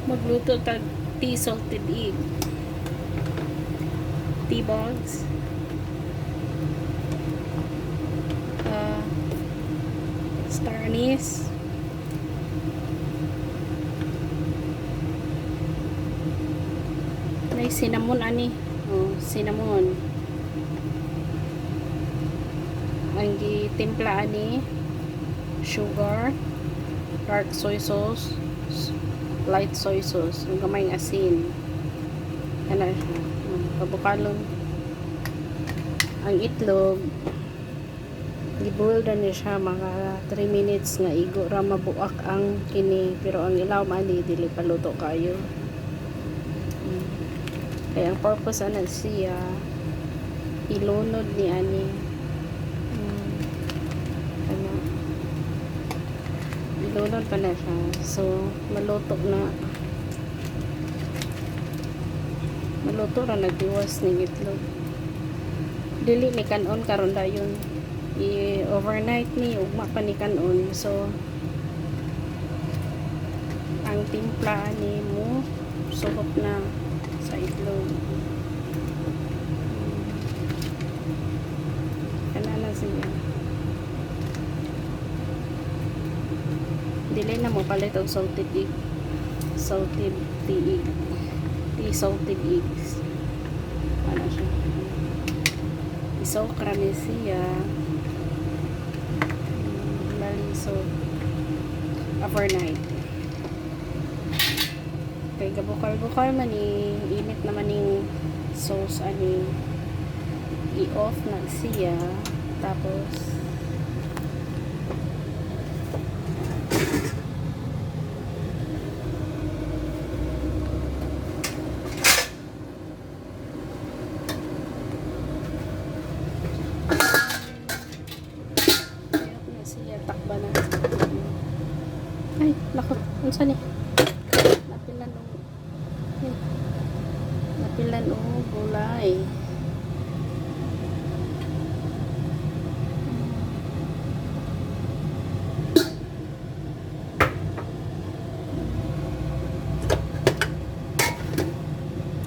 Magluto tag tea salted egg. Tea bags. Star anise. May cinnamon ani. Oh, cinnamon. Ang gitimpla ani sugar, dark soy sauce, light soy sauce, ang gamayng asin. Ano siya? Kabukalon. Ang itlog giboil na ni siya mga 3 minutes nga igo ra mabuak ang kini, pero ang ilaw mani dili paluto kayo. Kaya ang purpose ana siya ilunod ni ani ilunod pa na siya, so maluto ra nagdiwas ning itlog. Dili ni kanon karon dayon i-overnight ni ugma pa ni kanon, so ang timpla ni mo suhop na sa itlog. Kanana siya dili na mo palit og salted egg, salted tea egg, tea salted eggs. Ano siya, isoak ra ni siya so overnight. Kay gabukal-bukal man ni init naman ning sauce ani, i-off na siya, tapos takba na. Ay, lako. Unsa ni? Napilan o gulay.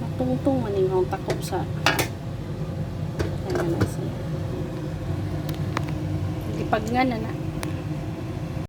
Natungtong man yung takop sa kaya na siya. Ipag nga na